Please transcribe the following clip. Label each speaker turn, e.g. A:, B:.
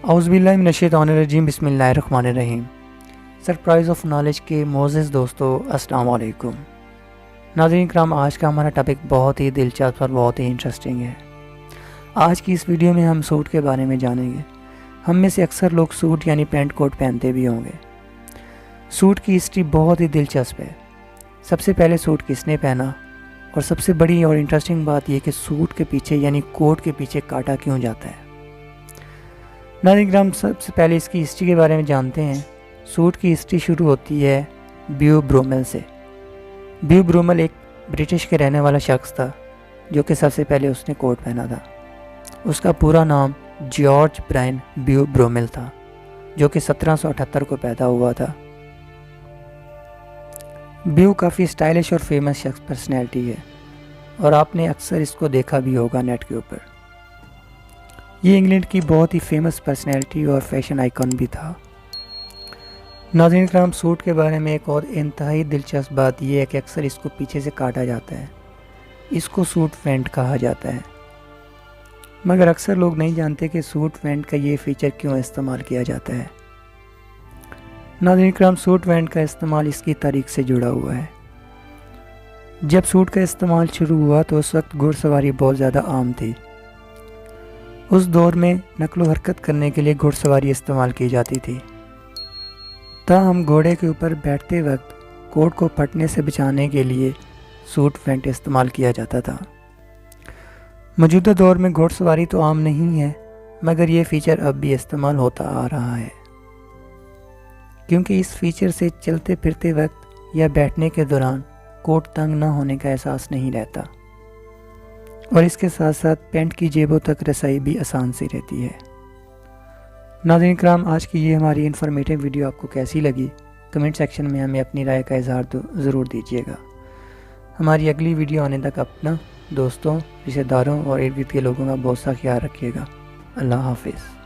A: اعوذ باللہ من الشیطان الرجیم، بسم اللہ الرحمن الرحیم۔ سرپرائز آف نالج کے معزز دوستو، السلام علیکم۔ ناظرین کرام، آج کا ہمارا ٹاپک بہت ہی دلچسپ اور بہت ہی انٹرسٹنگ ہے۔ آج کی اس ویڈیو میں ہم سوٹ کے بارے میں جانیں گے۔ ہم میں سے اکثر لوگ سوٹ یعنی پینٹ کوٹ پہنتے بھی ہوں گے۔ سوٹ کی ہسٹری بہت ہی دلچسپ ہے۔ سب سے پہلے سوٹ کس نے پہنا، اور سب سے بڑی اور انٹرسٹنگ بات یہ کہ سوٹ کے پیچھے یعنی کوٹ کے پیچھے کاٹا کیوں جاتا ہے۔ ناظرین کرام، سب سے پہلے اس کی ہسٹری کے بارے میں جانتے ہیں۔ سوٹ کی ہسٹری شروع ہوتی ہے بیو برومل سے۔ بیو برومل ایک برٹش کے رہنے والا شخص تھا جو کہ سب سے پہلے اس نے کوٹ پہنا تھا۔ اس کا پورا نام جارج برائن بیو برومل تھا، جو کہ 1778 کو پیدا ہوا تھا۔ بیو کافی اسٹائلش اور فیمس شخص پرسنالٹی ہے، اور آپ نے اکثر اس کو دیکھا بھی ہوگا نیٹ کے اوپر۔ یہ انگلینڈ کی بہت ہی فیمس پرسنالٹی اور فیشن آئیکن بھی تھا۔ ناظرین کرام، سوٹ کے بارے میں ایک اور انتہائی دلچسپ بات یہ ہے کہ اکثر اس کو پیچھے سے کاٹا جاتا ہے۔ اس کو سوٹ وینٹ کہا جاتا ہے، مگر اکثر لوگ نہیں جانتے کہ سوٹ وینٹ کا یہ فیچر کیوں استعمال کیا جاتا ہے۔ ناظرین کرام، سوٹ وینٹ کا استعمال اس کی تاریخ سے جڑا ہوا ہے۔ جب سوٹ کا استعمال شروع ہوا تو اس وقت گھوڑ سواری بہت زیادہ عام تھی۔ اس دور میں نقل و حرکت کرنے کے لیے گھوڑ سواری استعمال کی جاتی تھی۔ تاہم گھوڑے کے اوپر بیٹھتے وقت کوٹ کو پھٹنے سے بچانے کے لیے سوٹ وینٹ استعمال کیا جاتا تھا۔ موجودہ دور میں گھوڑ سواری تو عام نہیں ہے، مگر یہ فیچر اب بھی استعمال ہوتا آ رہا ہے، کیونکہ اس فیچر سے چلتے پھرتے وقت یا بیٹھنے کے دوران کوٹ تنگ نہ ہونے کا احساس نہیں رہتا، اور اس کے ساتھ ساتھ پینٹ کی جیبوں تک رسائی بھی آسان سی رہتی ہے۔ ناظرین کرام، آج کی یہ ہماری انفارمیٹیو ویڈیو آپ کو کیسی لگی؟ کمنٹ سیکشن میں ہمیں اپنی رائے کا اظہار ضرور دیجیے گا۔ ہماری اگلی ویڈیو آنے تک اپنا، دوستوں، رشتہ داروں اور ارد گرد کے لوگوں کا بہت سا خیال رکھیے گا۔ اللہ حافظ۔